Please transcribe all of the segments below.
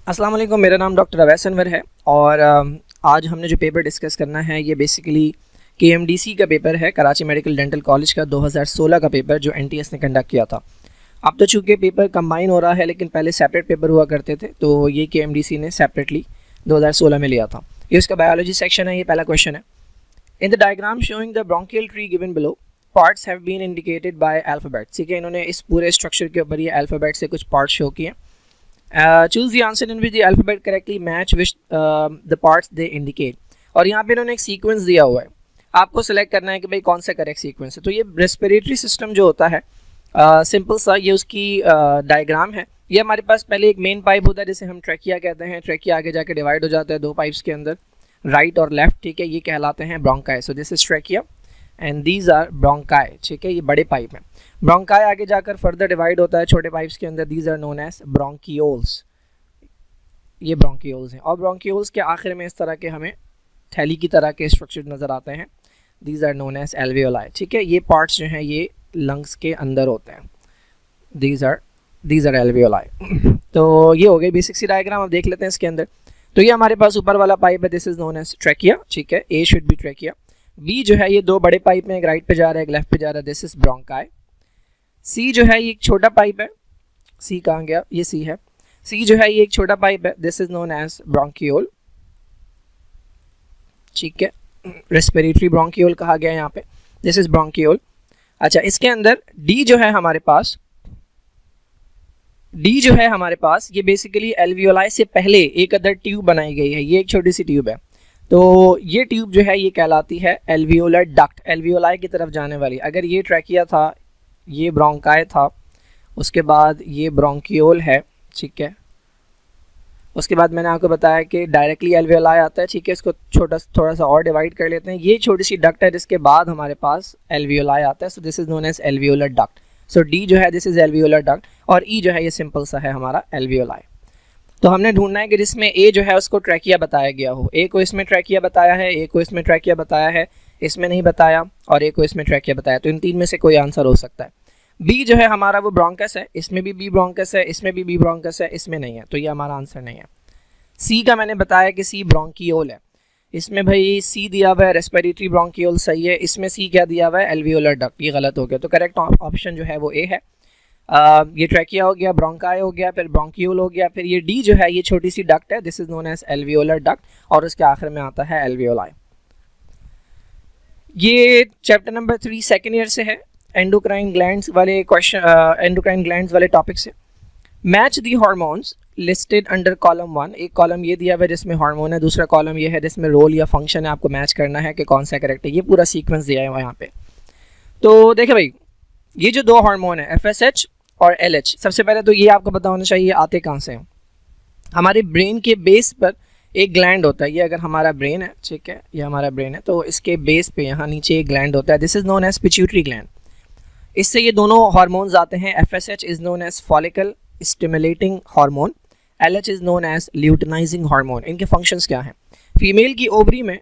अस्सलाम वालेकुम, मेरा नाम डॉक्टर अवैस अनवर है और आज हमने जो पेपर डिस्कस करना है ये बेसिकली KMDC का पेपर है, कराची मेडिकल डेंटल कॉलेज का 2016 का पेपर जो NTS ने कंडक्ट किया था। अब तो चूँकि पेपर कंबाइन हो रहा है लेकिन पहले सेपरेट पेपर हुआ करते थे, तो ये KMDC ने सेपरेटली 2016 में लिया था। ये उसका बायोलॉजी सेक्शन है। ये पहला क्वेश्चन है, in the diagram showing the bronchial tree given below parts have been indicated by alphabet. ठीक है, इन्होंने इस पूरे स्ट्रक्चर के ऊपर ये अल्फ़ाबेट से कुछ पार्ट शो किए। Choose the answer in which the alphabet correctly match which the parts they indicate. और यहाँ पे इन्होंने एक सीक्वेंस दिया हुआ है, आपको सेलेक्ट करना है कि भाई कौन सा करेक्ट सीक्वेंस है। तो ये रेस्पिरेटरी सिस्टम जो होता है सिंपल सा ये उसकी डायग्राम है। ये हमारे पास पहले एक मेन पाइप होता है जिसे हम ट्रैकिया कहते हैं। ट्रैकिया आगे जाके डिवाइड हो जाता है दो पाइप्स के अंदर, राइट और लेफ्ट। ठीक है, ये कहलाते हैं bronchi. So this is trachea and these are bronchi. ठीक है, ये बड़े पाइप हैं। ब्रोंकाई आगे जाकर फर्दर डिवाइड होता है छोटे पाइप्स के अंदर, these are known as bronchioles. ये ब्रोंकियोल्स हैं और ब्रोंकियोल्स के आखिर में इस तरह के हमें थैली की तरह के स्ट्रक्चर नज़र आते हैं, these are known as alveoli. ठीक है, ये पार्ट्स जो हैं ये लंग्स के अंदर होते हैं, दीज आर एल्वियोलाई। तो ये हो गई बेसिक सी डायग्राम। अब देख लेते हैं इसके अंदर। तो ये हमारे पास ऊपर वाला पाइप है, this is known as trachea. ठीक है, A should be trachea. B जो है ये दो बड़े पाइप में, एक राइट पे जा रहा है एक लेफ्ट पे जा रहा है, दिस इज ब्रोंकाई। सी जो है ये एक छोटा पाइप है, सी कहाँ गया, ये सी है। सी जो है ये एक छोटा पाइप है, this is known as bronchiole. ठीक है, रेस्पिरेटरी ब्रोंकियोल कहा गया है यहाँ पे, दिस इज ब्रोंकियोल। अच्छा, इसके अंदर डी जो है हमारे पास, डी जो है हमारे पास ये बेसिकली एल्वियोलाई से पहले एक अदर ट्यूब बनाई गई है। ये एक छोटी सी ट्यूब है, तो ये ट्यूब जो है ये कहलाती है एल्वियोलर डक्ट, एल्वियोलाई की तरफ जाने वाली। अगर ये ट्रैकिया था, ये ब्रोंकाई था, उसके बाद ये ब्रोंकियोल है। ठीक है, उसके बाद मैंने आपको बताया कि डायरेक्टली एल्वियोलाई आता है। ठीक है, इसको थोड़ा सा और डिवाइड कर लेते हैं। ये छोटी सी डक्ट है जिसके बाद हमारे पास एल्वियोलाई आता है, so this is known as alveolar duct. So D जो है दिस इज एल्वियोलर डक्ट और ई जो है ये सिंपल सा है हमारा एल्वियोलाई। तो हमने ढूंढना है कि जिसमें ए जो है उसको ट्रैकिया बताया गया हो। ए को इसमें ट्रैकिया बताया है, ए को इसमें ट्रैकिया बताया है, इसमें नहीं बताया, और ए को इसमें ट्रैकिया बताया। तो इन तीन में से कोई आंसर हो सकता है। बी जो है हमारा वो ब्रोंकस है, इसमें भी बी ब्रोंकस है, इसमें भी बी ब्रोंकस है, इसमें नहीं है, तो ये हमारा आंसर नहीं है। सी का मैंने बताया कि सी ब्रोंकियोल है, इसमें भाई सी दिया हुआ है रेस्पिरेटरी ब्रोंकियोल सही है, इसमें सी क्या दिया हुआ है एल्वियोलर डक्ट, ये गलत हो गया। तो करेक्ट ऑप्शन जो है वो ए है। ये ट्रैकिया हो गया, ब्रोंकाई हो गया, फिर ब्रोंकियोल हो गया, फिर ये डी जो है ये छोटी सी डक्ट है, this is known as alveolar duct, और उसके आखिर में आता है एल्वियोलाई। ये चैप्टर नंबर 3 सेकेंड ईयर से है, एंडोक्राइन ग्लैंड्स वाले क्वेश्चन, एंडोक्राइन ग्लैंड्स वाले टॉपिक से। मैच दी हार्मोन्स लिस्टेड अंडर कॉलम 1। एक कॉलम ये दिया हुआ है जिसमें हार्मोन है, दूसरा कॉलम ये है जिसमें रोल या फंक्शन है, आपको मैच करना है कि कौन सा करेक्ट है। ये पूरा सीक्वेंस दिया है यहाँ पे। तो देखिए भाई, ये जो दो हार्मोन है FSH और LH, सबसे पहले तो ये आपको पता होना चाहिए आते कहाँ से हैं। हमारे ब्रेन के बेस पर एक ग्लैंड होता है। ये अगर हमारा ब्रेन है, ठीक है, ये हमारा ब्रेन है, तो इसके बेस पे यहाँ नीचे एक ग्लैंड होता है, this is known as pituitary gland. इससे ये दोनों हार्मोन्स आते हैं। FSH is known as follicle stimulating hormone, LH is known as luteinising hormone. इनके फंक्शंस क्या हैं? फीमेल की ओवरी में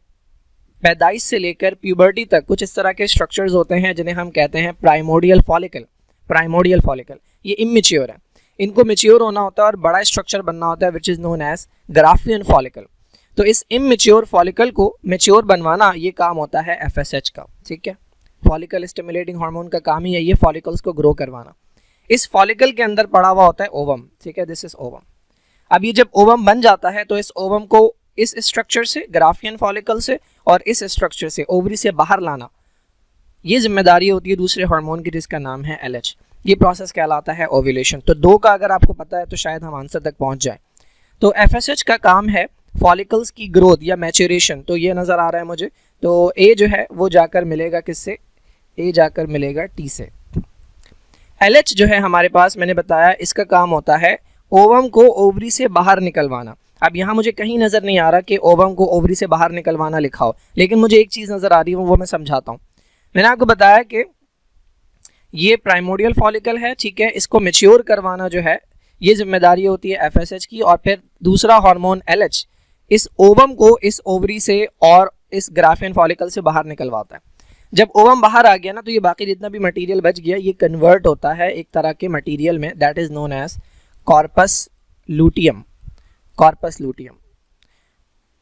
पैदाइश से लेकर प्यूबर्टी तक कुछ इस तरह के स्ट्रक्चर्स होते हैं जिन्हें हम कहते हैं प्राइमोडियल फॉलिकल। प्राइमोडियल फॉलिकल ये इमेच्योर है, इनको मेच्योर होना होता है और बड़ा स्ट्रक्चर बनना होता है, which is known as Graafian follicle. तो इस इमेच्योर फॉलिकल को मेच्योर बनवाना ये काम होता है FSH का। ठीक है, फॉलिकल स्टिमुलेटिंग हार्मोन का काम ही है ये फॉलिकल्स को ग्रो करवाना। इस फॉलिकल के अंदर पड़ा हुआ होता है ओवम। ठीक है, दिस इज ओवम। अब ये जब ओवम बन जाता है तो इस ओवम को इस स्ट्रक्चर से, ग्राफियन फॉलिकल से, और इस स्ट्रक्चर से, ओवरी से बाहर लाना, ये जिम्मेदारी होती है दूसरे हार्मोन की जिसका नाम है LH। ये प्रोसेस कहलाता है ओव्यूलेशन। तो दो का अगर आपको पता है तो शायद हम आंसर तक पहुंच जाए। तो FSH का काम है फॉलिकल्स की ग्रोथ या मैच्योरेशन। तो ये नज़र आ रहा है मुझे। तो ए जो है वो जाकर मिलेगा किससे? ए जाकर मिलेगा टी से। LH जो है हमारे पास, मैंने बताया इसका काम होता है ओवम को ओवरी से बाहर निकलवाना। अब यहाँ मुझे कहीं नज़र नहीं आ रहा कि ओवम को ओवरी से बाहर निकलवाना लिखा हो, लेकिन मुझे एक चीज़ नज़र आ रही है, वो मैं समझाता हूँ। मैंने आपको बताया कि ये प्राइमोडियल फॉलिकल है, ठीक है, इसको मेच्योर करवाना जो है ये जिम्मेदारी होती है FSH की, और फिर दूसरा हार्मोन LH इस ओवम को इस ओवरी से और इस ग्राफियन फॉलिकल से बाहर निकलवाता है। जब ओवम बाहर आ गया ना, तो ये बाकी जितना भी मटेरियल बच गया ये कन्वर्ट होता है एक तरह के मटेरियल में, that is known as corpus luteum. Corpus luteum.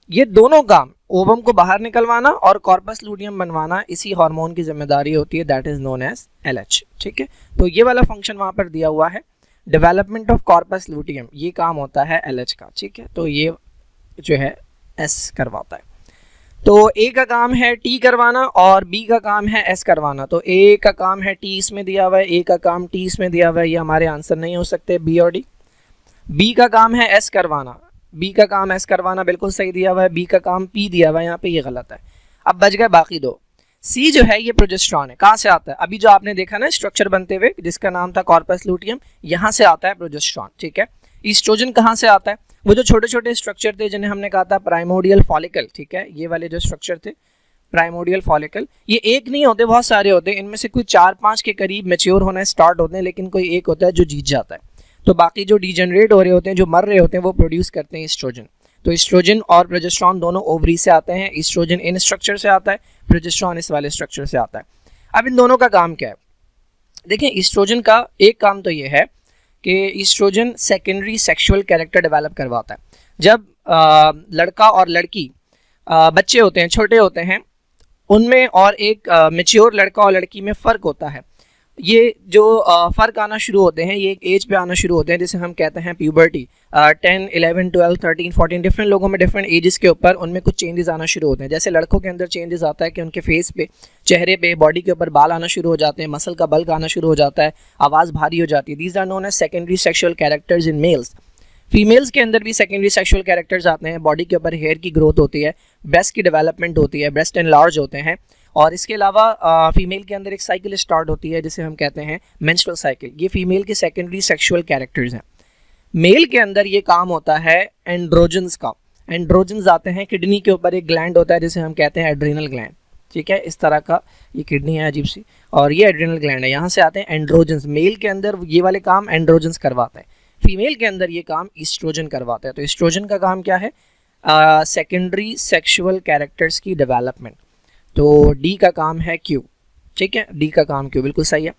ये दोनों काम, ओवम को बाहर निकलवाना और कॉर्पस लूटियम बनवाना, इसी हार्मोन की जिम्मेदारी होती है, that is known as LH। ठीक है, तो ये वाला फंक्शन वहां पर दिया हुआ है, डेवलपमेंट ऑफ कॉर्पस लूटियम, ये काम होता है LH का। ठीक है, तो ये जो है S करवाता है। तो A का काम है T करवाना और B का काम है S करवाना। तो A का काम है T इसमें दिया हुआ है, A का काम T इसमें दिया हुआ है, ये हमारे आंसर नहीं हो सकते B और D। B का काम है S करवाना, B का काम S करवाना बिल्कुल सही दिया हुआ है, B का काम P दिया हुआ है, यहाँ पे ये गलत है। अब बच गए बाकी दो। C जो है ये प्रोजेस्टेरॉन है, कहाँ से आता है? अभी जो आपने देखा ना स्ट्रक्चर बनते हुए जिसका नाम था कॉर्पस लूटियम, यहाँ से आता है प्रोजेस्टेरॉन। ठीक है, ईस्ट्रोजन कहाँ से आता है? वो जो छोटे छोटे स्ट्रक्चर थे जिन्हें हमने कहा था प्राइमोडियल फॉलिकल। ठीक है, ये वाले जो स्ट्रक्चर थे प्राइमोडियल फॉलिकल, ये एक नहीं होते, बहुत सारे होते हैं, इनमें से कोई 4-5 के करीब मैच्योर होना स्टार्ट होते हैं, लेकिन कोई एक होता है जो जीत जाता है। तो बाकी जो डिजेनरेट हो रहे होते हैं, जो मर रहे होते हैं, वो प्रोड्यूस करते हैं ईस्ट्रोजन। तो ईस्ट्रोजन और प्रोजेस्टेरॉन दोनों ओवरी से आते हैं, ईस्ट्रोजन इन स्ट्रक्चर से आता है, प्रोजेस्टेरॉन इस वाले स्ट्रक्चर से आता है। अब इन दोनों का काम क्या है? देखिए, ईस्ट्रोजन का एक काम तो ये है कि oestrogen secondary sexual character develop करवाता है। जब लड़का और लड़की बच्चे होते हैं, छोटे होते हैं, उनमें और एक मैच्योर लड़का और लड़की में फ़र्क होता है। ये जो फ़र्क आना शुरू होते हैं, ये एक एज पे आना शुरू होते हैं जिसे हम कहते हैं प्यूबर्टी। 10, 11, 12, 13, 14 डिफरेंट लोगों में डिफरेंट एजेस के ऊपर उनमें कुछ चेंजेस आना शुरू होते हैं। जैसे लड़कों के अंदर चेंजेस आता है कि उनके फेस पे, चेहरे पे, बॉडी के ऊपर बाल आना शुरू हो जाते हैं, मसल का बल्क आना शुरू हो जाता है, आवाज़ भारी हो जाती है। These are known as secondary sexual characters in males. Females के अंदर भी सेकेंडरी सेक्शुअल कैरेक्टर्स आते हैं, बॉडी के ऊपर हेयर की ग्रोथ होती है, ब्रेस्ट की डेवलपमेंट होती है, ब्रेस्ट एनलार्ज होते हैं, और इसके अलावा फीमेल के अंदर एक साइकिल स्टार्ट होती है जिसे हम कहते हैं मेंस्ट्रुअल साइकिल। ये फीमेल के सेकेंडरी सेक्शुअल कैरेक्टर्स हैं। मेल के अंदर ये काम होता है एंड्रोजन्स का। एंड्रोजन्स आते हैं, किडनी के ऊपर एक ग्लैंड होता है जिसे हम कहते हैं एड्रिनल ग्लैंड। ठीक है, इस तरह का ये किडनी है अजीब सी, और ये एड्रिनल ग्लैंड है, यहाँ से आते हैं एंड्रोजन्स। मेल के अंदर ये वाले काम एंड्रोजन्स करवाता है, फीमेल के अंदर ये काम ईस्ट्रोजन करवाता है। तो ईस्ट्रोजन का काम क्या है? सेकेंडरी सेक्शुअल कैरेक्टर्स की डेवलपमेंट। तो डी का काम है Q। ठीक है, डी का काम Q बिल्कुल सही है।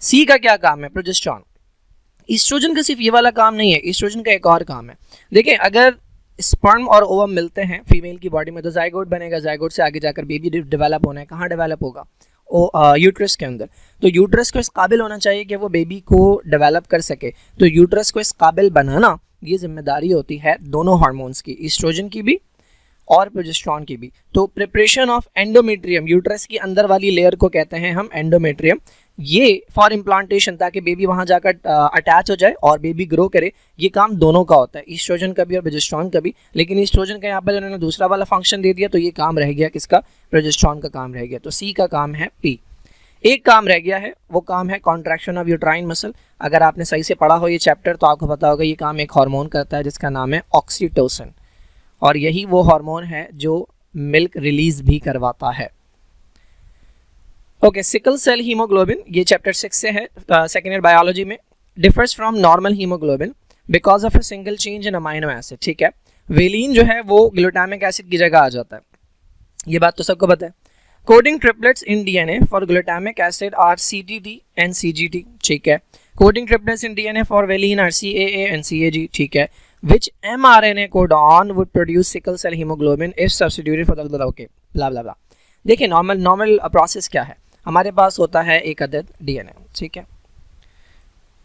C का क्या काम है? प्रोजेस्टेरॉन। ईस्ट्रोजन का सिर्फ ये वाला काम नहीं है, ईस्ट्रोजन का एक और काम है। देखिए, अगर स्पर्म और ओवम मिलते हैं फीमेल की बॉडी में तो जाइगोट बनेगा, जाइगोट से आगे जाकर बेबी डेवलप होना है। कहाँ डेवलप होगा? यूट्रस के अंदर। तो यूट्रस को इस काबिल होना चाहिए कि वो बेबी को डेवलप कर सके। तो यूट्रस को इस काबिल बनाना, ये जिम्मेदारी होती है दोनों हार्मोन्स की, ईस्ट्रोजन की भी और प्रोजेस्टेरॉन की भी। तो प्रिपरेशन ऑफ एंडोमेट्रियम, यूट्रस की अंदर वाली लेयर को कहते हैं हम एंडोमेट्रियम, ये फॉर इम्प्लांटेशन, ताकि बेबी वहाँ जाकर अटैच हो जाए और बेबी ग्रो करे, ये काम दोनों का होता है, ईस्ट्रोजन का भी और प्रोजेस्टेरॉन का भी। लेकिन ईस्ट्रोजन का यहाँ पर उन्होंने दूसरा वाला फंक्शन दे दिया, तो ये काम रह गया किसका? प्रोजेस्टेरॉन का काम रह गया। तो C का काम है P। एक काम रह गया है, वो काम है कॉन्ट्रैक्शन ऑफ यूट्राइन मसल। अगर आपने सही से पढ़ा हो ये चैप्टर तो आपको पता होगा ये काम एक हार्मोन करता है जिसका नाम है ऑक्सीटोसिन, और यही वो हार्मोन है जो मिल्क रिलीज भी करवाता है। ओके, सिकल सेल हीमोग्लोबिन, ये चैप्टर 6 से है, सेकेंड ईयर बायोलॉजी में। Differs from normal haemoglobin because of a single change in amino acid. ठीक है, वेलिन जो है वो ग्लूटामिक एसिड की जगह आ जाता है, ये बात तो सबको पता है। Coding triplets in DNA for glutamic acid are CTT and CGT। ठीक है, coding triplets in DNA for valine are CAA and CAG। ठीक है, which mRNA codon would produce sickle cell hemoglobin if substituted for the okay blah blah blah। देखिए, normal process क्या है? हमारे पास होता है एक अदद DNA। ठीक है,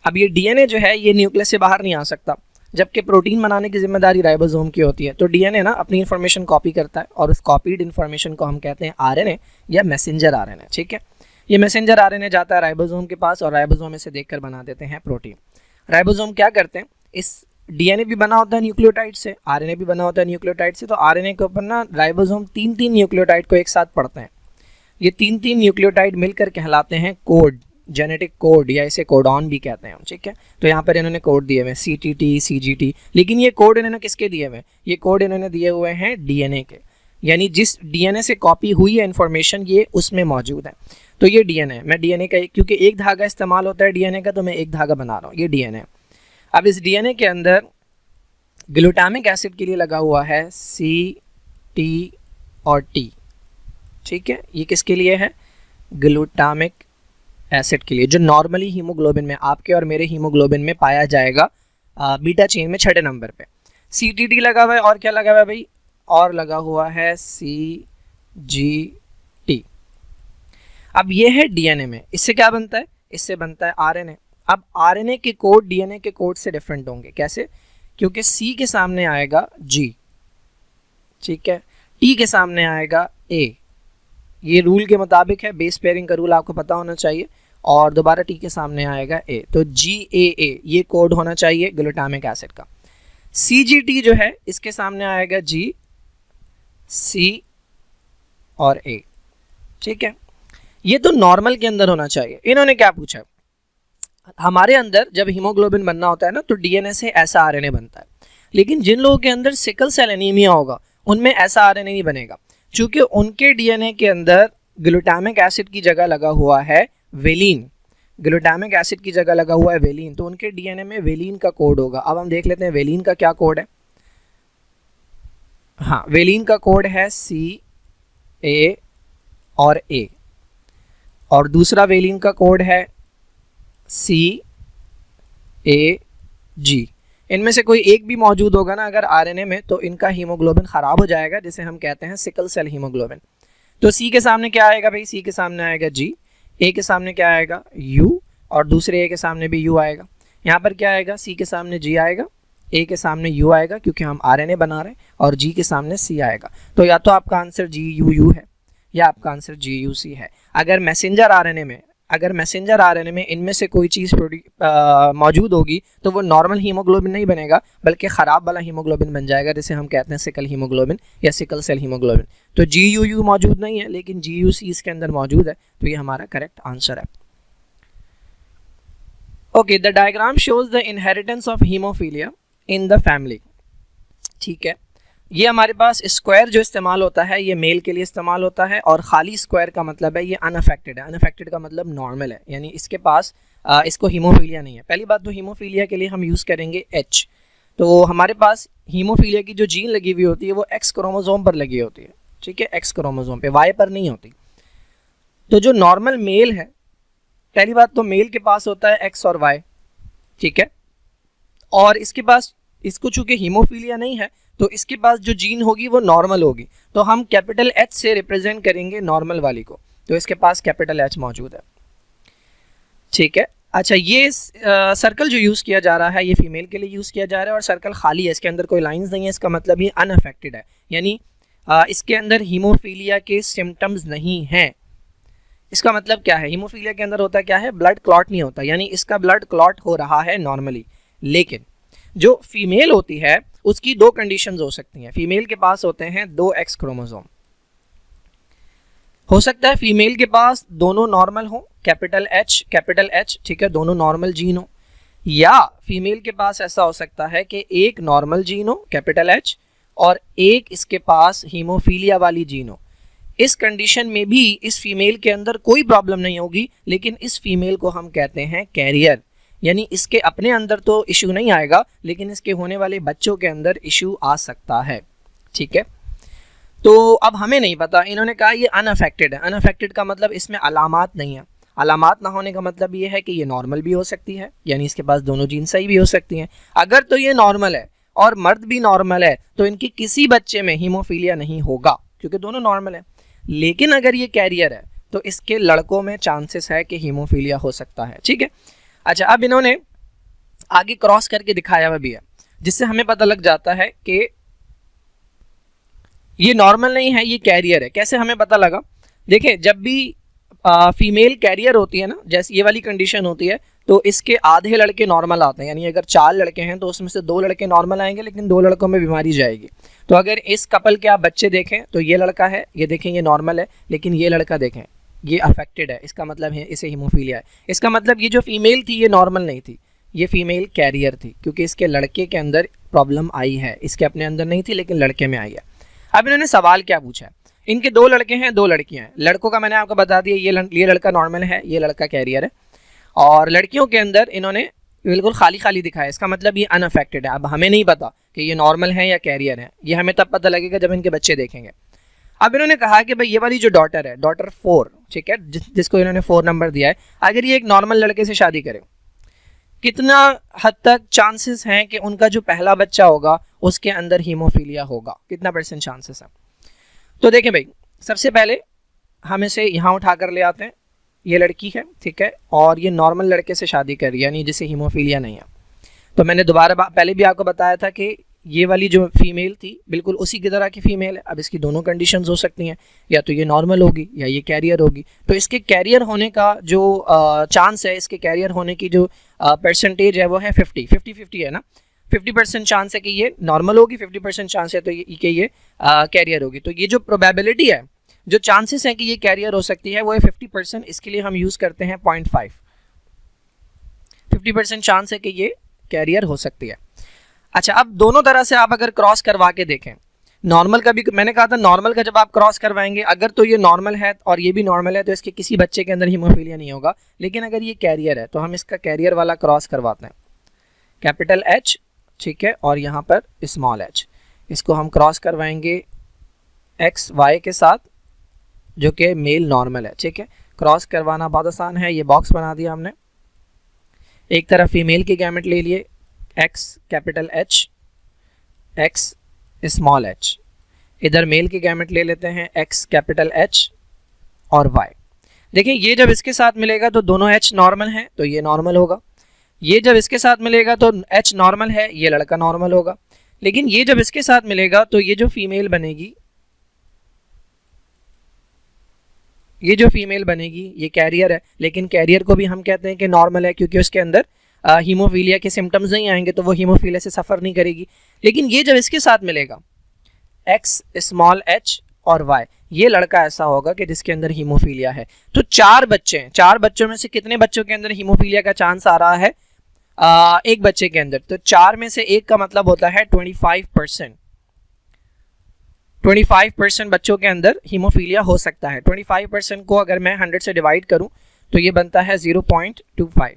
अब ये DNA जो है ये न्यूक्लियस से बाहर नहीं आ सकता, जबकि प्रोटीन बनाने की जिम्मेदारी राइबोसोम की होती है। तो DNA ना अपनी इन्फॉर्मेशन कॉपी करता है और उस कॉपीड इन्फॉर्मेशन को हम कहते हैं RNA या मैसेंजर RNA। ठीक है, ये मैसेंजर RNA जाता है राइबोसोम के पास और राइबोसोम इसे देखकर बना देते हैं प्रोटीन। राइबोसोम क्या करते हैं? इस DNA भी बना होता है न्यूक्लियोटाइड से, RNA भी बना होता है न्यूक्लियोटाइड से, तो RNA के ऊपर ना राइबोसोम 3-3 न्यूक्लियोटाइड को एक साथ पढ़ते हैं। ये 3-3 न्यूक्लियोटाइड मिलकर कहलाते हैं कोड, जेनेटिक कोड, या इसे कोडॉन भी कहते हैं हम। ठीक है, तो यहाँ पर इन्होंने कोड दिए हुए हैं CTT, CGT, लेकिन ये कोड इन्होंने किसके दिए हुए हैं? ये कोड इन्होंने दिए हुए हैं DNA के, यानी जिस DNA से कॉपी हुई है इन्फॉर्मेशन ये उसमें मौजूद है। तो ये DNA है, मैं DNA का, क्योंकि एक धागा इस्तेमाल होता है DNA का, तो मैं एक धागा बना रहा हूँ, ये DNA। अब इस DNA के अंदर ग्लूटामिक एसिड के लिए लगा हुआ है C, T और T। ठीक है, ये किसके लिए है? ग्लूटामिक एसिड के लिए, जो नॉर्मली हीमोग्लोबिन में, आपके और मेरे हीमोग्लोबिन में पाया जाएगा बीटा चेन में 6ठे नंबर पे। CTT लगा हुआ है और क्या लगा हुआ है भाई, और लगा हुआ है CGT। अब ये है DNA में, इससे क्या बनता है, इससे बनता है RNA। अब RNA के कोड DNA के कोड से डिफरेंट होंगे, कैसे, क्योंकि C के सामने आएगा G, ठीक है, T के सामने आएगा A, ये रूल के मुताबिक है, बेस पेयरिंग का रूल आपको पता होना चाहिए, और दोबारा T के सामने आएगा A, तो GAA ये कोड होना चाहिए ग्लूटामिक एसिड का। CGT जो है इसके सामने आएगा G, C और A, ठीक है, ये तो नॉर्मल के अंदर होना चाहिए। इन्होंने क्या पूछा, हमारे अंदर जब हीमोग्लोबिन बनना होता है ना तो DNA से ऐसा RNA बनता है, लेकिन जिन लोगों के अंदर सिकल सेल एनीमिया होगा उनमें ऐसा RNA नहीं बनेगा, क्योंकि उनके DNA के अंदर ग्लूटामिक एसिड की जगह लगा हुआ है वेलिन, ग्लूटामिक एसिड की जगह लगा हुआ है वेलिन, तो उनके DNA में वेलिन का कोड होगा। अब हम देख लेते हैं वेलिन का क्या कोड है। हाँ, वेलिन का कोड है CA और A, और दूसरा वेलिन का कोड है CAG। इनमें से कोई एक भी मौजूद होगा ना अगर RNA में, तो इनका हीमोग्लोबिन ख़राब हो जाएगा, जिसे हम कहते हैं सिकल सेल हीमोग्लोबिन। तो C के सामने क्या आएगा भाई, C के सामने आएगा G, A के सामने क्या आएगा U, और दूसरे A के सामने भी U आएगा। यहाँ पर क्या आएगा, C के सामने G आएगा, A के सामने U आएगा क्योंकि हम RNA बना रहे हैं, और G के सामने C आएगा। तो या तो आपका आंसर GUU है या आपका आंसर GUC है। अगर मैसेंजर RNA में इनमें से कोई चीज़ मौजूद होगी तो वो नॉर्मल हीमोग्लोबिन नहीं बनेगा, बल्कि ख़राब वाला हीमोग्लोबिन बन जाएगा, जिसे हम कहते हैं सिकल हीमोग्लोबिन या सिकल सेल हीमोग्लोबिन। तो GUU मौजूद नहीं है, लेकिन GUC इसके अंदर मौजूद है, तो ये हमारा करेक्ट आंसर है। Okay, the diagram shows the inheritance of haemophilia in the family, ठीक है। ये हमारे पास स्क्वायर जो इस्तेमाल होता है ये मेल के लिए इस्तेमाल होता है, और खाली स्क्वायर का मतलब है ये अनअफेक्टेड है। अनअफेक्टेड का मतलब नॉर्मल है, यानी इसके पास इसको हीमोफीलिया नहीं है। पहली बात तो हीमोफीलिया के लिए हम यूज़ करेंगे H। तो हमारे पास हीमोफीलिया की जो जीन लगी हुई होती है वो X क्रोमोसोम पर लगी होती है, ठीक है, X क्रोमोसोम पे, Y पर नहीं होती। तो जो नॉर्मल मेल है, पहली बात तो मेल के पास होता है X और Y, ठीक है, और इसके पास, इसको चूंकि हीमोफीलिया नहीं है तो इसके पास जो जीन होगी वो नॉर्मल होगी, तो हम कैपिटल H से रिप्रेजेंट करेंगे नॉर्मल वाली को, तो इसके पास कैपिटल H मौजूद है, ठीक है। अच्छा, ये सर्कल जो यूज़ किया जा रहा है ये फीमेल के लिए यूज़ किया जा रहा है, और सर्कल खाली है, इसके अंदर कोई लाइंस नहीं है, इसका मतलब ये अनअफेक्टेड है, यानी इसके अंदर हीमोफीलिया के सिम्टम्स नहीं हैं। इसका मतलब क्या है, हीमोफीलिया के अंदर होता क्या है, ब्लड क्लॉट नहीं होता, यानी इसका ब्लड क्लॉट हो रहा है नॉर्मली। लेकिन जो फीमेल होती है उसकी दो कंडीशंस हो सकती हैं। फीमेल के पास होते हैं 2 X क्रोमोसोम, हो सकता है फीमेल के पास दोनों नॉर्मल हो, कैपिटल H, ठीक है, दोनों नॉर्मल जीन हो, या फीमेल के पास ऐसा हो सकता है कि एक नॉर्मल जीन हो, कैपिटल H, और एक इसके पास हीमोफीलिया वाली जीन हो। इस कंडीशन में भी इस फीमेल के अंदर कोई प्रॉब्लम नहीं होगी, लेकिन इस फीमेल को हम कहते हैं कैरियर, यानी इसके अपने अंदर तो इशू नहीं आएगा, लेकिन इसके होने वाले बच्चों के अंदर इशू आ सकता है, ठीक है। तो अब हमें नहीं पता, इन्होंने कहा ये अनअफेक्टेड है। अनअफेक्टेड का मतलब इसमें अलामात नहीं है। अलामात ना होने का मतलब ये है कि ये नॉर्मल भी हो सकती है, यानी इसके पास दोनों जीन सही भी हो सकती हैं। अगर तो ये नॉर्मल है और मर्द भी नॉर्मल है तो इनकी किसी बच्चे में हीमोफीलिया नहीं होगा, क्योंकि दोनों नॉर्मल है। लेकिन अगर ये कैरियर है तो इसके लड़कों में चांसेस है कि हीमोफीलिया हो सकता है, ठीक है। अच्छा, अब इन्होंने आगे क्रॉस करके दिखाया हुआ भी है, जिससे हमें पता लग जाता है कि ये नॉर्मल नहीं है, ये कैरियर है। कैसे हमें पता लगा, देखिए, जब भी फीमेल कैरियर होती है ना, जैसे ये वाली कंडीशन होती है, तो इसके आधे लड़के नॉर्मल आते हैं, यानी अगर 4 लड़के हैं तो उसमें से 2 लड़के नॉर्मल आएंगे, लेकिन 2 लड़कों में बीमारी जाएगी। तो अगर इस कपल के आप बच्चे देखें तो ये लड़का है, ये देखें ये नॉर्मल है, लेकिन ये लड़का देखें ये अफेक्टेड है, इसका मतलब है इसे हीमोफीलिया है। इसका मतलब ये जो फीमेल थी ये नॉर्मल नहीं थी, ये फीमेल कैरियर थी, क्योंकि इसके लड़के के अंदर प्रॉब्लम आई है, इसके अपने अंदर नहीं थी लेकिन लड़के में आई है। अब इन्होंने सवाल क्या पूछा है, इनके 2 लड़के हैं 2 लड़कियां हैं। लड़कों का मैंने आपको बता दिया, ये लड़का नॉर्मल है, ये लड़का कैरियर है, और लड़कियों के अंदर इन्होंने बिल्कुल खाली खाली दिखाया, इसका मतलब ये अनअफेक्टेड है। अब हमें नहीं पता कि ये नॉर्मल है या कैरियर है, ये हमें तब पता लगेगा जब इनके बच्चे देखेंगे। अब इन्होंने कहा कि भाई ये वाली जो डॉटर है, डॉटर 4, ठीक है, जिसको इन्होंने 4 नंबर दिया है, अगर ये एक नॉर्मल लड़के से शादी करे, कितना हद तक चांसेस हैं कि उनका जो पहला बच्चा होगा उसके अंदर हीमोफीलिया होगा। कितना % चांसेस है? तो देखें भाई, सबसे पहले हम इसे यहाँ उठा कर ले आते हैं। ये लड़की है, ठीक है, और ये नॉर्मल लड़के से शादी कर रही है, यानी जिसे हीमोफीलिया नहीं है। तो मैंने दोबारा पहले भी आपको बताया था कि ये वाली जो फीमेल थी बिल्कुल उसी की तरह की फीमेल है। अब इसकी दोनों कंडीशंस हो सकती हैं, या तो ये नॉर्मल होगी या ये कैरियर होगी। तो इसके कैरियर होने का जो चांस है, इसके कैरियर होने की जो परसेंटेज है वो है 50 है ना। 50% चांस है कि ये नॉर्मल होगी, 50% चांस है तो ये कैरियर होगी। तो ये जो प्रोबेबिलिटी है, जो चांसेस हैं कि ये कैरियर हो सकती है, वो है 50%। इसके लिए हम यूज़ करते हैं 0.5। 50% चांस है कि ये कैरियर हो सकती है। अच्छा, अब दोनों तरह से आप अगर क्रॉस करवा के देखें, नॉर्मल का भी मैंने कहा था, नॉर्मल का जब आप क्रॉस करवाएंगे, अगर तो ये नॉर्मल है और ये भी नॉर्मल है तो इसके किसी बच्चे के अंदर हीमोफीलिया नहीं होगा। लेकिन अगर ये कैरियर है तो हम इसका कैरियर वाला क्रॉस करवाते हैं, कैपिटल H, ठीक है, और यहाँ पर स्मॉल h। इसको हम क्रॉस करवाएंगे XY के साथ, जो कि मेल नॉर्मल है, ठीक है। क्रॉस करवाना बहुत आसान है, ये बॉक्स बना दिया हमने। एक तरफ फीमेल के गैमेट ले लिए, X capital H, X small h। इधर मेल के गैमेट ले लेते हैं, X कैपिटल H और Y। देखिए, ये जब इसके साथ मिलेगा तो दोनों H नॉर्मल हैं, तो ये नॉर्मल होगा। ये जब इसके साथ मिलेगा तो H नॉर्मल है, ये लड़का नॉर्मल होगा। लेकिन ये जब इसके साथ मिलेगा तो ये जो फीमेल बनेगी, ये कैरियर है। लेकिन कैरियर को भी हम कहते हैं कि नॉर्मल है, क्योंकि उसके अंदर हीमोफीलिया के सिम्टम्स नहीं आएंगे, तो वो हीमोफीलिया से सफ़र नहीं करेगी। लेकिन ये जब इसके साथ मिलेगा, X स्मॉल h और Y, ये लड़का ऐसा होगा कि जिसके अंदर हीमोफीलिया है। तो 4 बच्चे हैं, 4 बच्चों में से कितने बच्चों के अंदर हीमोफीलिया का चांस आ रहा है? एक बच्चे के अंदर। तो 4 में से 1 का मतलब होता है 25%। 25% बच्चों के अंदर हीमोफीलिया हो सकता है। 25% को अगर मैं 100 से डिवाइड करूं तो ये बनता है 0.25।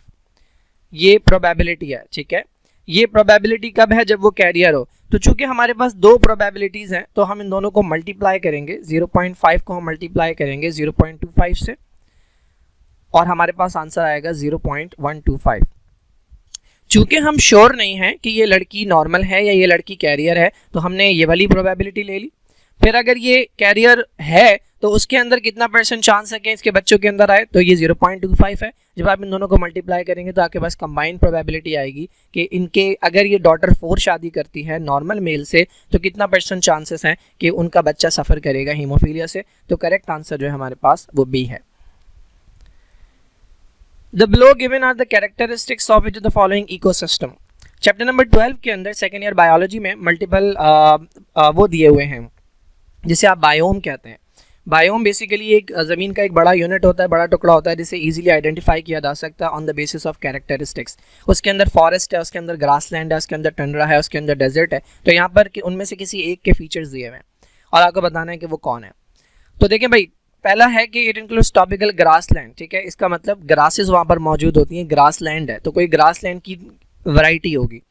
ये प्रोबेबिलिटी है, ठीक है। ये प्रोबेबिलिटी कब है? जब वो कैरियर हो। तो चूंकि हमारे पास 2 प्रोबेबिलिटीज़ हैं तो हम इन दोनों को मल्टीप्लाई करेंगे। 0.5 को हम मल्टीप्लाई करेंगे 0.25 से, और हमारे पास आंसर आएगा 0.125। चूंकि हम श्योर नहीं हैं कि ये लड़की नॉर्मल है या ये लड़की कैरियर है, तो हमने ये वाली प्रोबेबिलिटी ले ली। फिर अगर ये कैरियर है तो उसके अंदर कितना % चांस है कि इसके बच्चों के अंदर आए? तो ये 0.25 है। जब आप इन दोनों को मल्टीप्लाई करेंगे तो आपके पास कंबाइंड प्रोबेबिलिटी आएगी कि इनके, अगर ये डॉटर 4 शादी करती है नॉर्मल मेल से, तो कितना % चांसेस हैं कि उनका बच्चा सफ़र करेगा हीमोफीलिया से। तो करेक्ट आंसर जो है हमारे पास वो बी है। The below given are the characteristics of which of the following ecosystem। Chapter number 12 के अंदर सेकेंड ईयर बायोलॉजी में मल्टीपल वो दिए हुए हैं जिसे आप बायोम कहते हैं। बायोम बेसिकली एक ज़मीन का एक बड़ा यूनिट होता है, बड़ा टुकड़ा होता है, जिसे इजीली आइडेंटिफाई किया जा सकता है on the basis of characteristics. उसके अंदर फॉरेस्ट है, उसके अंदर ग्रासलैंड है, उसके अंदर टंड्रा है, उसके अंदर डेजर्ट है। तो यहाँ पर उनमें से किसी एक के फीचर्स दिए हुए हैं और आपको बताना है कि वो कौन है। तो देखें भाई, पहला है कि इट इंक्लूड्स टॉपिकल ग्रासलैंड, ठीक है। इसका मतलब ग्रासेस वहाँ पर मौजूद होती हैं, ग्रासलैंड है तो कोई ग्रासलैंड की वैरायटी होगी।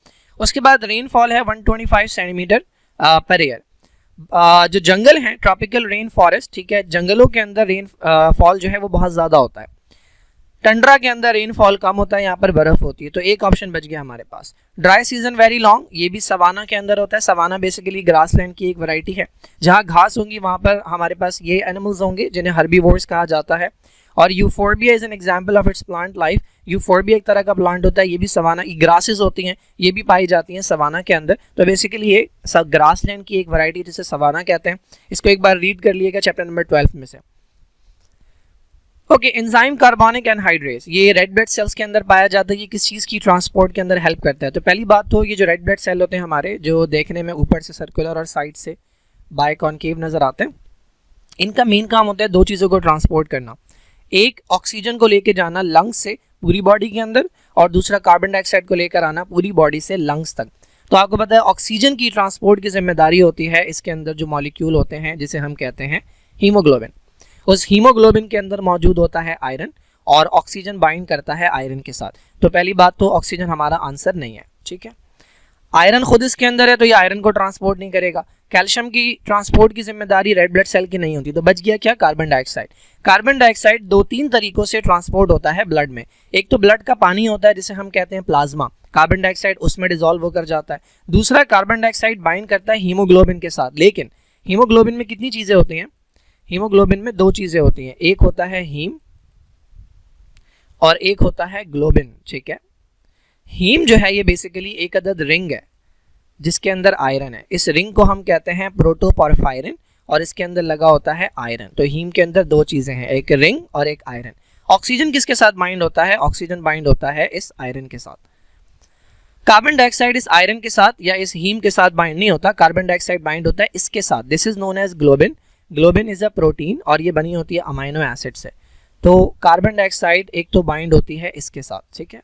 उसके बाद रेनफॉल है 125 सेंटीमीटर पर ईयर। जो जंगल हैं, ट्रॉपिकल रेन फॉरेस्ट, ठीक है, जंगलों के अंदर रेन फॉल जो है वो बहुत ज़्यादा होता है। टंड्रा के अंदर रेनफॉल कम होता है, यहाँ पर बर्फ़ होती है। तो एक ऑप्शन बच गया हमारे पास। ड्राई सीजन वेरी लॉन्ग, ये भी सवाना के अंदर होता है। सवाना बेसिकली ग्रासलैंड की एक वैरायटी है। जहाँ घास होंगी वहाँ पर हमारे पास ये एनिमल्स होंगे जिन्हें हर्बीवोर्स कहा जाता है। और euphorbia is an example of its plant life. Euphorbia एक तरह का प्लांट होता है, ये भी सवाना, ग्रासेस होती हैं, ये भी पाई जाती हैं सवाना के अंदर। तो बेसिकली ये सब ग्रासलैंड की एक वैरायटी जिसे सवाना कहते हैं। इसको एक बार रीड कर लिएगा चैप्टर नंबर 12 में से। ओके, एंजाइम कार्बोनिक एनहाइड्रेज, ये रेड ब्लड सेल्स के अंदर पाया जाता है। ये किस चीज़ की ट्रांसपोर्ट के अंदर हेल्प करता है? तो पहली बात तो ये जो रेड ब्लड सेल होते हैं हमारे, जो देखने में ऊपर से सर्कुलर और साइड से बायकॉन्केव नज़र आते हैं, इनका मेन काम होता है 2 चीज़ों को ट्रांसपोर्ट करना। एक, ऑक्सीजन को लेके जाना लंग्स से पूरी बॉडी के अंदर, और दूसरा कार्बन डाइऑक्साइड को लेकर आना पूरी बॉडी से लंग्स तक। तो आपको पता है ऑक्सीजन की ट्रांसपोर्ट की जिम्मेदारी होती है इसके अंदर जो मॉलिक्यूल होते हैं जिसे हम कहते हैं हीमोग्लोबिन। उस हीमोग्लोबिन के अंदर मौजूद होता है आयरन, और ऑक्सीजन बाइंड करता है आयरन के साथ। तो पहली बात तो ऑक्सीजन हमारा आंसर नहीं है, ठीक है। आयरन खुद इसके अंदर है तो ये आयरन को ट्रांसपोर्ट नहीं करेगा। कैल्शियम की ट्रांसपोर्ट की जिम्मेदारी रेड ब्लड सेल की नहीं होती, तो बच गया क्या, कार्बन डाइऑक्साइड। कार्बन डाइऑक्साइड 2-3 तरीकों से ट्रांसपोर्ट होता है ब्लड में। एक तो ब्लड का पानी होता है जिसे हम कहते हैं प्लाज्मा, कार्बन डाइऑक्साइड उसमें डिसॉल्व होकर जाता है। दूसरा, कार्बन डाइऑक्साइड बाइंड करता है हीमोग्लोबिन के साथ, लेकिन हीमोग्लोबिन में कितनी चीजें होती हैं, हीमोग्लोबिन में 2 चीजें होती हैं, एक होता है हीम और एक होता है ग्लोबिन, ठीक है। हीम जो है ये बेसिकली एक अदद रिंग है जिसके अंदर आयरन है। इस रिंग को हम कहते हैं प्रोटोपोरफायरिन और इसके अंदर लगा होता है आयरन। तो हीम के अंदर 2 चीजें हैं, एक रिंग और एक आयरन। ऑक्सीजन किसके साथ बाइंड होता है, ऑक्सीजन बाइंड होता है इस आयरन के साथ। कार्बन डाइऑक्साइड इस आयरन के साथ या इस हीम के साथ बाइंड नहीं होता, कार्बन डाइऑक्साइड बाइंड होता है इसके साथ। This is known as globin. Globin is a protein और ये बनी होती है अमाइनो एसिड से। तो कार्बन डाइऑक्साइड एक तो बाइंड होती है इसके साथ, ठीक है।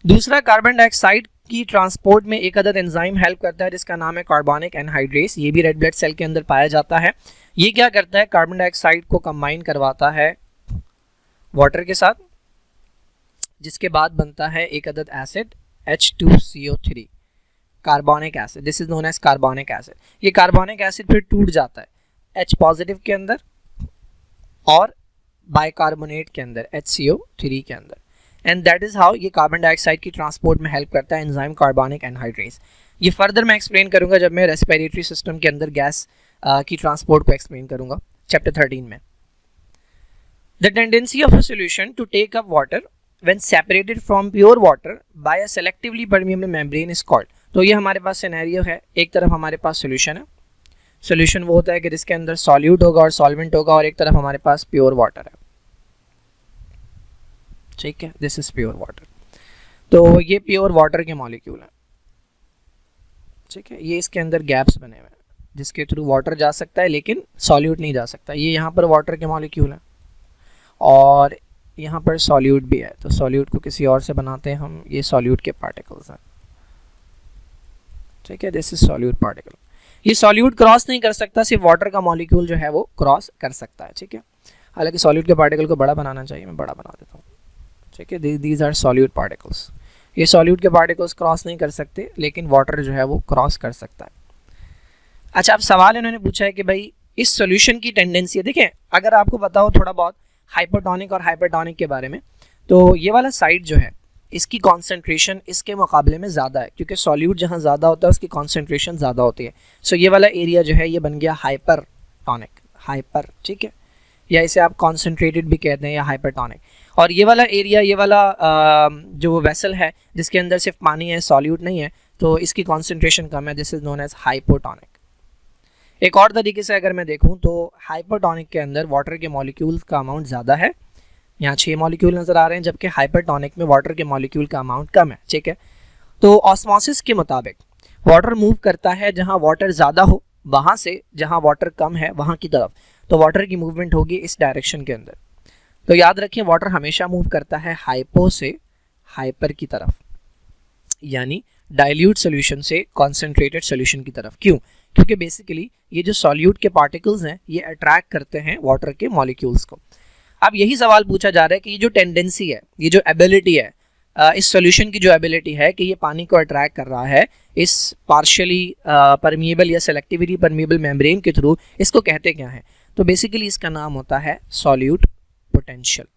दूसरा, कार्बन डाइऑक्साइड की ट्रांसपोर्ट में एक अदद एंजाइम हेल्प करता है जिसका नाम है कार्बोनिक एनहाइड्रेस। ये भी रेड ब्लड सेल के अंदर पाया जाता है। ये क्या करता है, कार्बन डाइऑक्साइड को कंबाइन करवाता है वाटर के साथ, जिसके बाद बनता है एक अदद acid H2CO3, carbonic acid. This is known as carbonic acid. ये कार्बोनिक एसिड फिर टूट जाता है H पॉजिटिव के अंदर और बाइकार्बोनेट के अंदर HCO3 के अंदर, एंड दैट इज हाउ ये कार्बन डाइऑक्साइड की ट्रांसपोर्ट में हेल्प करता है एंजाइम कार्बोनिक एनहाइड्रेस। ये फर्दर मैं एक्सप्लेन करूंगा जब मैं रेस्पिरेटरी सिस्टम के अंदर गैस की ट्रांसपोर्ट को एक्सप्लेन करूंगा चैप्टर 13 में। The tendency of a solution to take up water when separated from pure water by a selectively permeable membrane is called. तो ये हमारे पास सिनेरियो है, एक तरफ हमारे पास सॉल्यूशन है, सॉल्यूशन वो होता है कि जिसके अंदर सॉल्यूट होगा और सॉल्वेंट होगा, और एक तरफ हमारे पास प्योर वाटर है, ठीक है। This is pure water. तो ये प्योर वाटर के मॉलिक्यूल हैं, ठीक है। ये इसके अंदर गैप्स बने हुए हैं जिसके थ्रू वाटर जा सकता है लेकिन सॉल्यूट नहीं जा सकता। ये यहाँ पर वाटर के मॉलिक्यूल हैं और यहाँ पर सॉल्यूट भी है, तो सॉल्यूट को किसी और से बनाते हैं हम, ये सॉल्यूट के पार्टिकल्स हैं, ठीक है। This is solute particle. ये सॉल्यूट क्रॉस नहीं कर सकता, सिर्फ वाटर का मॉलिक्यूल जो है वो क्रॉस कर सकता है, ठीक है। हालांकि सॉल्यूट के पार्टिकल को बड़ा बनाना चाहिए, मैं बड़ा बना देता हूँ, ठीक है। These are solute particles. ये सॉल्यूट के पार्टिकल्स क्रॉस नहीं कर सकते लेकिन वाटर जो है वो क्रॉस कर सकता है। अच्छा, अब सवाल इन्होंने पूछा है कि भाई इस सॉल्यूशन की टेंडेंसी है, देखें अगर आपको पता हो थोड़ा बहुत हाइपोटोनिक और हाइपरटोनिक के बारे में, तो ये वाला साइड जो है इसकी कॉन्सेंट्रेशन इसके मुकाबले में ज़्यादा है, क्योंकि सॉल्यूट जहाँ ज़्यादा होता है उसकी कॉन्सेंट्रेशन ज़्यादा होती है। सो ये वाला एरिया जो है ये बन गया हाइपरटोनिक, हाइपर, ठीक है, या इसे आप कॉन्सेंट्रेटेड भी कहते हैं या हाइपरटोनिक। और ये वाला एरिया, ये वाला जो वेसल है जिसके अंदर सिर्फ पानी है, सॉल्यूट नहीं है, तो इसकी कॉन्सेंट्रेशन कम है। This is known as hypotonic. एक और तरीके से अगर मैं देखूं तो हाइपरटोनिक के अंदर वाटर के मॉलिक्यूल्स का अमाउंट ज़्यादा है, यहाँ 6 मॉलिक्यूल नज़र आ रहे हैं, जबकि हाइपरटोनिक में वाटर के मॉलिक्यूल का अमाउंट कम है, ठीक है। तो ऑस्मोसिस के मुताबिक वाटर मूव करता है जहाँ वाटर ज़्यादा हो वहाँ से जहाँ वाटर कम है वहाँ की तरफ, तो वाटर की मूवमेंट होगी इस डायरेक्शन के अंदर। तो याद रखें वाटर हमेशा मूव करता है हाइपो से हाइपर की तरफ, यानी डाइल्यूट सॉल्यूशन से कॉन्सेंट्रेटेड सॉल्यूशन की तरफ। क्यों? क्योंकि बेसिकली ये जो सॉल्यूट के पार्टिकल्स हैं ये अट्रैक्ट करते हैं वाटर के मॉलिक्यूल्स को। अब यही सवाल पूछा जा रहा है कि ये जो टेंडेंसी है, ये जो एबिलिटी है, इस सॉल्यूशन की जो एबिलिटी है कि ये पानी को अट्रैक्ट कर रहा है इस पार्शियली परमिएबल या सेलेक्टिवली परमिएबल मेम्ब्रेन के थ्रू, इसको कहते क्या है? तो बेसिकली इसका नाम होता है सॉल्यूट पोटेंशियल,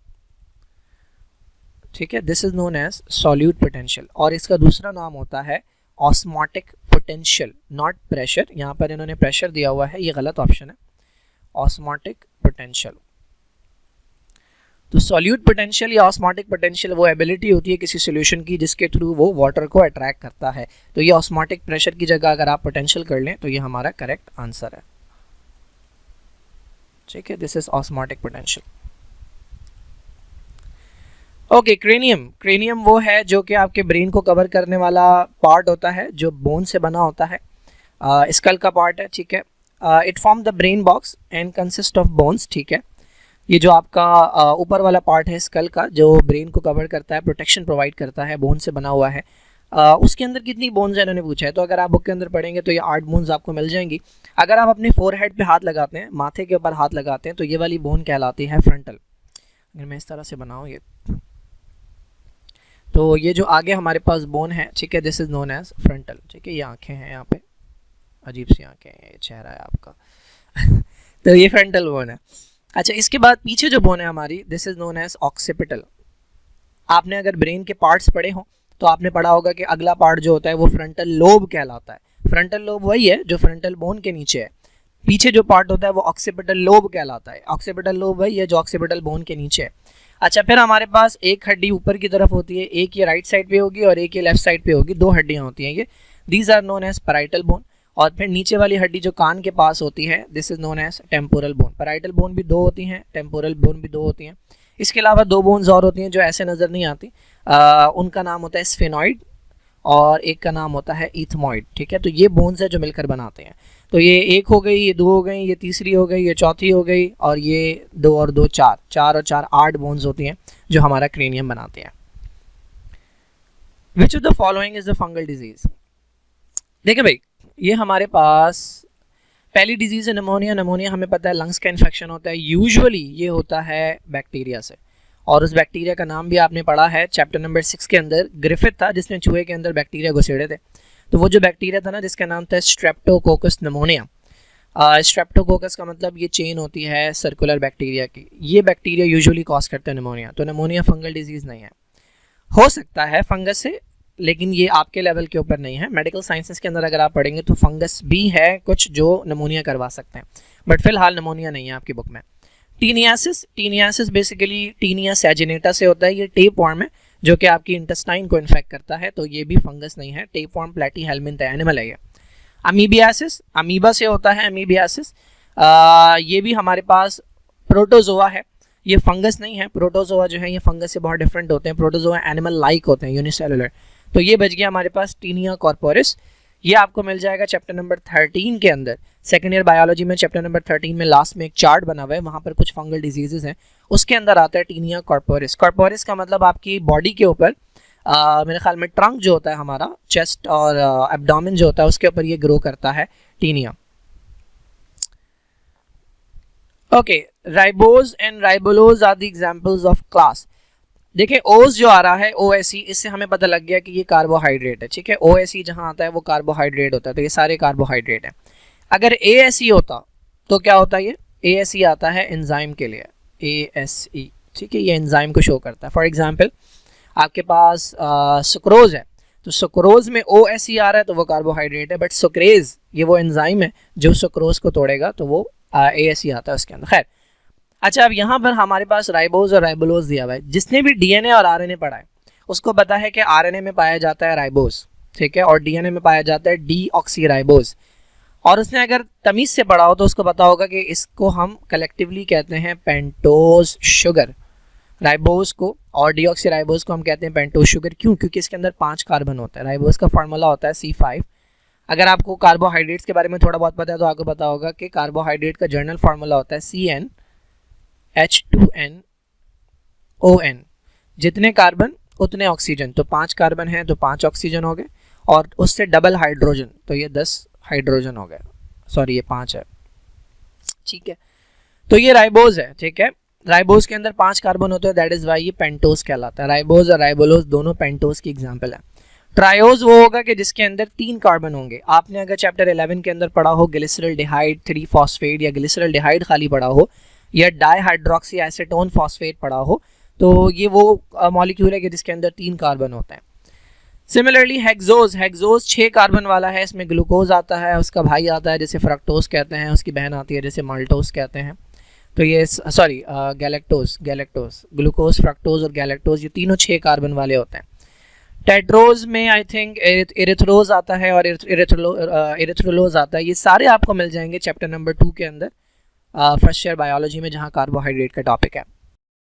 ठीक है। This is known as solute potential. और इसका दूसरा नाम होता है ऑस्मोटिक पोटेंशियल, नॉट प्रेशर। यहाँ पर इन्होंने प्रेशर दिया हुआ है, ये गलत ऑप्शन है, ऑस्मोटिक पोटेंशियल। तो सॉल्यूट पोटेंशियल या ऑस्मोटिक पोटेंशियल वो एबिलिटी होती है किसी सॉल्यूशन की जिसके थ्रू वो वाटर को अट्रैक्ट करता है। तो ये ऑस्मोटिक प्रेशर की जगह अगर आप पोटेंशियल कर लें तो ये हमारा करेक्ट आंसर है, ठीक है। This is osmotic potential. Okay, cranium. Cranium वो है जो कि आपके ब्रेन को कवर करने वाला पार्ट होता है जो बोन से बना होता है, स्कल का पार्ट है, ठीक है। It form the brain box and consist of bones, ठीक है। ये जो आपका ऊपर वाला पार्ट है स्कल का जो ब्रेन को कवर करता है, प्रोटेक्शन प्रोवाइड करता है, बोन से बना हुआ है। उसके अंदर कितनी बोन्स है इन्होंने पूछा है, तो अगर आप बुक के अंदर पढ़ेंगे तो ये 8 बोन्स आपको मिल जाएंगी। अगर आप अपने फोरहेड पे हाथ लगाते हैं, माथे के ऊपर हाथ लगाते हैं, तो ये वाली बोन कहलाती है फ्रंटल। अगर मैं इस तरह से बनाऊँ ये, तो ये जो आगे हमारे पास बोन है, ठीक है, this is known as frontal, ठीक है, ये आंखें हैं यहाँ पे, अजीब सी आंखें हैं, ये चेहरा है आपका तो ये फ्रंटल बोन है। अच्छा, इसके बाद पीछे जो बोन है हमारी, this is known as occipital. आपने अगर ब्रेन के पार्ट्स पढ़े हो तो आपने पढ़ा होगा कि अगला पार्ट जो होता है वो फ्रंटल लोब कहलाता है। फ्रंटल लोब वही है जो फ्रंटल बोन के नीचे है, पीछे जो पार्ट होता है वो ऑक्सीपिटल लोब कहलाता है। ऑक्सीपिटल लोब वही है जो ऑक्सीपिटल बोन के नीचे है। अच्छा, फिर हमारे पास एक हड्डी ऊपर की तरफ होती है, एक ये राइट साइड पे होगी और एक ये लेफ्ट साइड पे होगी, दो हड्डियां होती हैं ये, these are known as parietal bone. और फिर नीचे वाली हड्डी जो कान के पास होती है, this is known as temporal bone. Parietal bone भी दो होती हैं, टेम्पोरल बोन भी दो होती हैं। इसके अलावा दो बोन्स और होती हैं जो ऐसे नज़र नहीं आती, उनका नाम होता है स्फेनॉइड और एक का नाम होता है इथमॉइड, ठीक है। तो ये बोन्स है जो मिलकर बनाते हैं। तो ये एक हो गई, ये दो हो गई, ये तीसरी हो गई, ये चौथी हो गई, और ये दो और दो चार, चार और चार आठ बोन्स होती हैं जो हमारा क्रेनियम बनाते हैं। Which of the following is the fungal disease? देखिए भाई, ये हमारे पास पहली डिजीज़ है निमोनिया। निमोनिया हमें पता है लंग्स का इन्फेक्शन होता है, यूजुअली ये होता है बैक्टीरिया से, और उस बैक्टीरिया का नाम भी आपने पढ़ा है चैप्टर नंबर 6 के अंदर। ग्रिफिथ था जिसने चूहे के अंदर बैक्टीरिया घुसेड़े थे, तो वो जो बैक्टीरिया था ना जिसका नाम था स्ट्रेप्टोकोकस निमोनिया। स्ट्रेप्टोकोकस का मतलब ये चेन होती है सर्कुलर बैक्टीरिया की, ये बैक्टीरिया यूजुअली कॉज करते हैं निमोनिया। तो निमोनिया फंगल डिजीज़ नहीं है, हो सकता है फंगस से, लेकिन ये आपके लेवल के ऊपर नहीं है। मेडिकल साइंसेस के अंदर अगर आप पढ़ेंगे तो फंगस भी है कुछ जो निमोनिया करवा सकते हैं, बट फिलहाल निमोनिया नहीं है आपकी बुक में। Taeniasis, taeniasis basically Taenia saginata से होता है, ये टेप वॉर्म है जो कि आपकी इंटेस्टाइन को इन्फेक्ट करता है, तो ये भी फंगस नहीं है। टेप वॉर्म प्लेटीहेल्मिन्थ एनिमल है ये। अमीबियासिस, अमीबा से होता है अमीबियासिस, ये भी हमारे पास प्रोटोजोआ है, ये फंगस नहीं है। प्रोटोजोआ जो है ये फंगस से बहुत डिफरेंट होते हैं, प्रोटोजोआ एनिमल लाइक होते हैं, यूनिसेलुलर। तो ये बच गया हमारे पास टीनिया कॉर्पोरिस, ये आपको मिल जाएगा चैप्टर नंबर 13 के अंदर। सेकेंड ईयर बायोलॉजी में चैप्टर नंबर 13 में लास्ट में एक चार्ट बना हुआ है, वहाँ पर कुछ फंगल डिजीजेज हैं, उसके अंदर आता है टीनिया कॉर्पोरिस। कॉर्पोरिस का मतलब आपकी बॉडी के ऊपर मेरे ख्याल में ट्रंक जो होता है हमारा, चेस्ट और एब्डोमेन जो होता है उसके ऊपर ये ग्रो करता है Taenia. Okay, ribose and ribulose are the examples of class. देखिए ओस जो आ रहा है OSE, इससे हमें पता लग गया कि ये कार्बोहाइड्रेट है, ठीक है। OSE जहाँ आता है वो कार्बोहाइड्रेट होता है, तो ये सारे कार्बोहाइड्रेट हैं। अगर ASE होता तो क्या होता है? ये ASE आता है एंजाइम के लिए, ASE, ठीक है, ये एंजाइम को शो करता है। फॉर एग्जांपल आपके पास सुक्रोज है, तो सुक्रोज में OSE आ रहा है तो वो कार्बोहाइड्रेट है, बट सुक्रेज ये वो एंजाइम है जो सुक्रोज को तोड़ेगा, तो वो ASE आता है उसके अंदर। खैर, अच्छा, अब यहाँ पर हमारे पास राइबोज और राइबोलोज दिया हुआ है। जिसने भी DNA और RNA पढ़ा है उसको पता है कि RNA में पाया जाता है राइबोज, ठीक है, और DNA में पाया जाता है डीऑक्सीराइबोज। और उसने अगर तमीज़ से पढ़ा हो तो उसको पता होगा कि इसको हम कलेक्टिवली कहते हैं पेंटोज शुगर। राइबोज को और डीऑक्सीराइबोज को हम कहते हैं पेंटोज शुगर। क्यों? क्योंकि इसके अंदर 5 कार्बन होता है। राइबोज का फार्मूला होता है C5। अगर आपको कार्बोहाइड्रेट्स के बारे में थोड़ा बहुत पता है तो आपको पता होगा कि कार्बोहाइड्रेट का जर्नल फार्मूला होता है CnH2nOn। जितने कार्बन उतने ऑक्सीजन, तो 5 कार्बन है तो 5 ऑक्सीजन हो गए, और उससे डबल हाइड्रोजन तो ये 10 हाइड्रोजन हो गए। सॉरी, ये 5 है, ठीक है। तो ये राइबोज है, ठीक है। राइबोज के अंदर 5 कार्बन होते हैं, दैट इज वाई ये पेंटोज कहलाता है। राइबोज और राइबोलोज दोनों पेंटोज की एग्जाम्पल है। ट्रायोज वो होगा कि जिसके अंदर 3 कार्बन होंगे। आपने अगर चैप्टर 11 के अंदर पढ़ा हो ग्लिसरल्डिहाइड 3 फॉस्फेट, या ग्लिसरल्डिहाइड खाली पढ़ा हो, या डाईहाइड्रोक्सी एसीटोन फॉस्फेट पढ़ा हो, तो ये वो मॉलिक्यूल है कि जिसके अंदर 3 कार्बन होते हैं। सिमिलरली हेक्सोज, हेक्सोज 6 कार्बन वाला है, इसमें ग्लूकोज आता है, उसका भाई आता है जिसे फ्रक्टोज कहते हैं, उसकी बहन आती है जिसे माल्टोज कहते हैं। तो ये सॉरी गैलेक्टोज, ग्लूकोज, फ्रक्टोज और गैलेक्टोज, ये तीनों 6 कार्बन वाले होते हैं। टेट्रोज में आई थिंक एरिथ्रोज आता है और एरिथ्रोलोज आता है। ये सारे आपको मिल जाएंगे चैप्टर नंबर 2 के अंदर, फर्स्ट ईयर बायोलॉजी में, जहाँ कार्बोहाइड्रेट का टॉपिक है।